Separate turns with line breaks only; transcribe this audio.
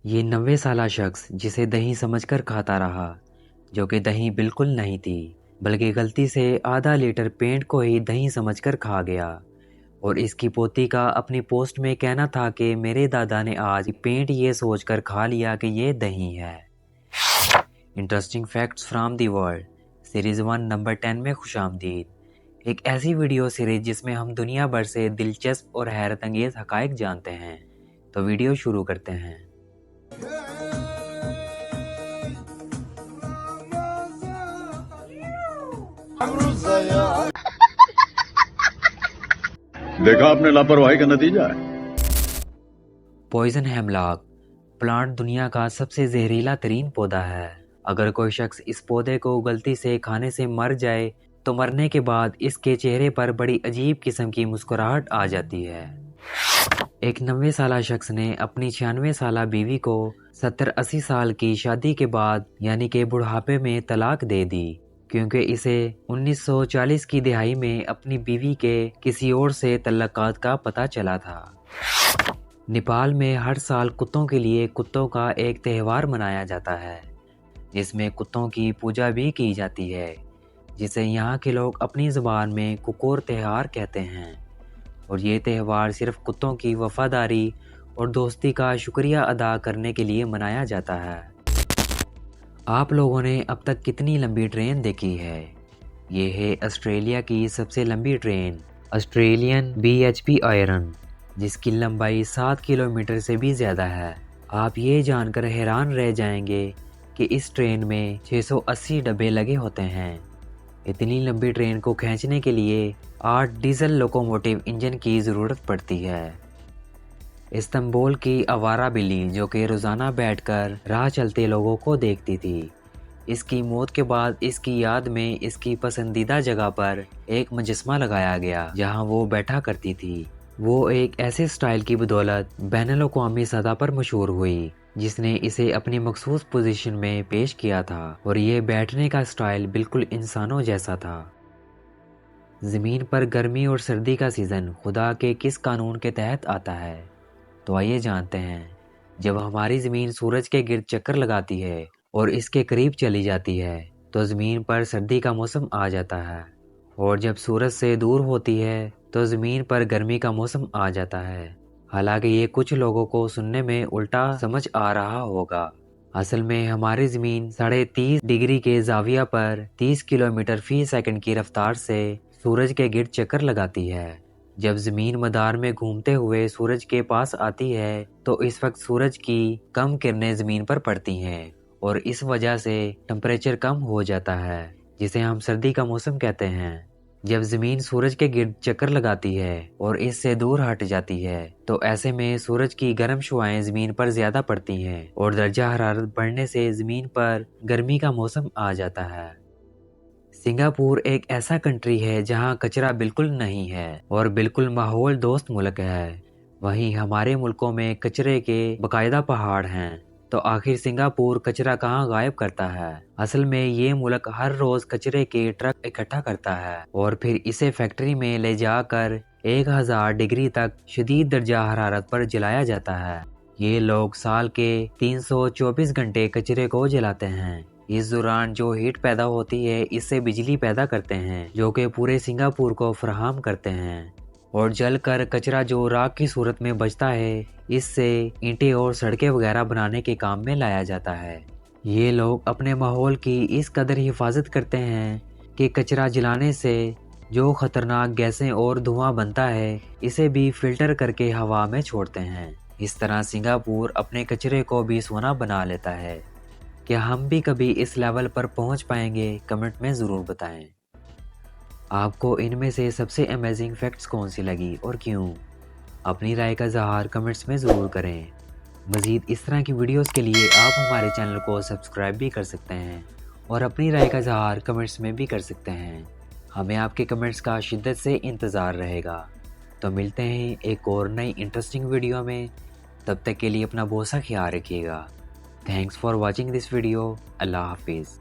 یہ 90 سالہ شخص جسے دہی سمجھ کر کھاتا رہا، جو کہ دہی بالکل نہیں تھی، بلکہ غلطی سے آدھا لیٹر پینٹ کو ہی دہی سمجھ کر کھا گیا۔ اور اس کی پوتی کا اپنی پوسٹ میں کہنا تھا کہ میرے دادا نے آج پینٹ یہ سوچ کر کھا لیا کہ یہ دہی ہے۔ Interesting facts from the world series 1 number 10 میں خوش آمدید۔ ایک ایسی ویڈیو سیریز جس میں ہم دنیا بھر سے دلچسپ اور حیرت انگیز حقائق جانتے ہیں۔ تو ویڈیو شروع کرتے ہیں۔
دیکھا آپ نے لاپرواہی کا نتیجہ ہے۔
پوائزن ہیملاک پلانٹ دنیا کا سب سے زہریلا ترین پودا ہے۔ اگر کوئی شخص اس پودے کو غلطی سے کھانے سے مر جائے تو مرنے کے بعد اس کے چہرے پر بڑی عجیب قسم کی مسکراہٹ آ جاتی ہے۔ ایک 90 سالہ شخص نے اپنی 96 سالہ بیوی کو 70-80 سال کی شادی کے بعد یعنی کہ بڑھاپے میں طلاق دے دی، کیونکہ اسے 1940 کی دہائی میں اپنی بیوی کے کسی اور سے تعلقات کا پتہ چلا تھا۔ نیپال میں ہر سال کتوں کے لیے کتوں کا ایک تہوار منایا جاتا ہے، جس میں کتوں کی پوجا بھی کی جاتی ہے، جسے یہاں کے لوگ اپنی زبان میں ککور تہوار کہتے ہیں۔ اور یہ تہوار صرف کتوں کی وفاداری اور دوستی کا شکریہ ادا کرنے کے لیے منایا جاتا ہے۔ آپ لوگوں نے اب تک کتنی لمبی ٹرین دیکھی ہے؟ یہ ہے آسٹریلیا کی سب سے لمبی ٹرین، آسٹریلین BHP آئرن، جس کی لمبائی 7 کلومیٹر سے بھی زیادہ ہے۔ آپ یہ جان کر حیران رہ جائیں گے کہ اس ٹرین میں 680 ڈبے لگے ہوتے ہیں۔ اتنی لمبی ٹرین کو کھینچنے کے لیے 8 ڈیزل لوکوموٹیو انجن کی ضرورت پڑتی ہے۔ استنبول کی آوارہ بلی جو کہ روزانہ بیٹھ کر راہ چلتے لوگوں کو دیکھتی تھی، اس کی موت کے بعد اس کی یاد میں اس کی پسندیدہ جگہ پر ایک مجسمہ لگایا گیا جہاں وہ بیٹھا کرتی تھی۔ وہ ایک ایسے سٹائل کی بدولت بین الاقوامی سطح پر مشہور ہوئی جس نے اسے اپنی مخصوص پوزیشن میں پیش کیا تھا، اور یہ بیٹھنے کا سٹائل بالکل انسانوں جیسا تھا۔ زمین پر گرمی اور سردی کا سیزن خدا کے کس قانون کے تحت آتا ہے؟ تو آئیے جانتے ہیں۔ جب ہماری زمین سورج کے گرد چکر لگاتی ہے اور اس کے قریب چلی جاتی ہے تو زمین پر سردی کا موسم آ جاتا ہے، اور جب سورج سے دور ہوتی ہے تو زمین پر گرمی کا موسم آ جاتا ہے۔ حالانکہ یہ کچھ لوگوں کو سننے میں الٹا سمجھ آ رہا ہوگا۔ اصل میں ہماری زمین 30.5 ڈگری کے زاویہ پر 30 کلومیٹر فی سیکنڈ کی رفتار سے سورج کے گرد چکر لگاتی ہے۔ جب زمین مدار میں گھومتے ہوئے سورج کے پاس آتی ہے تو اس وقت سورج کی کم کرنیں زمین پر پڑتی ہیں، اور اس وجہ سے ٹمپریچر کم ہو جاتا ہے، جسے ہم سردی کا موسم کہتے ہیں۔ جب زمین سورج کے گرد چکر لگاتی ہے اور اس سے دور ہٹ جاتی ہے تو ایسے میں سورج کی گرم شعاعیں زمین پر زیادہ پڑتی ہیں، اور درجہ حرارت بڑھنے سے زمین پر گرمی کا موسم آ جاتا ہے۔ سنگاپور ایک ایسا کنٹری ہے جہاں کچرا بالکل نہیں ہے اور بالکل ماحول دوست ملک ہے۔ وہیں ہمارے ملکوں میں کچرے کے باقاعدہ پہاڑ ہیں، تو آخر سنگاپور کچرا کہاں غائب کرتا ہے؟ اصل میں یہ ملک ہر روز کچرے کے ٹرک اکٹھا کرتا ہے اور پھر اسے فیکٹری میں لے جا کر 1000 ڈگری تک شدید درجہ حرارت پر جلایا جاتا ہے۔ یہ لوگ سال کے 324 گھنٹے کچرے کو جلاتے ہیں۔ اس دوران جو ہیٹ پیدا ہوتی ہے اس سے بجلی پیدا کرتے ہیں جو کہ پورے سنگاپور کو فراہم کرتے ہیں، اور جل کر کچرا جو راکھ کی صورت میں بچتا ہے اس سے اینٹیں اور سڑکیں وغیرہ بنانے کے کام میں لایا جاتا ہے۔ یہ لوگ اپنے ماحول کی اس قدر حفاظت کرتے ہیں کہ کچرا جلانے سے جو خطرناک گیسیں اور دھواں بنتا ہے اسے بھی فلٹر کر کے ہوا میں چھوڑتے ہیں۔ اس طرح سنگاپور اپنے کچرے کو بھی سونا بنا لیتا ہے۔ کیا ہم بھی کبھی اس لیول پر پہنچ پائیں گے؟ کمنٹ میں ضرور بتائیں۔ آپ کو ان میں سے سب سے امیزنگ فیکٹس کون سی لگی اور کیوں؟ اپنی رائے کا اظہار کمنٹس میں ضرور کریں۔ مزید اس طرح کی ویڈیوز کے لیے آپ ہمارے چینل کو سبسکرائب بھی کر سکتے ہیں اور اپنی رائے کا اظہار کمنٹس میں بھی کر سکتے ہیں۔ ہمیں آپ کے کمنٹس کا شدت سے انتظار رہے گا۔ تو ملتے ہیں ایک اور نئی انٹرسٹنگ ویڈیو میں، تب تک کے لیے اپنا بہت سا خیال رکھیے گا۔ Thanks for watching this video. اللہ حافظ۔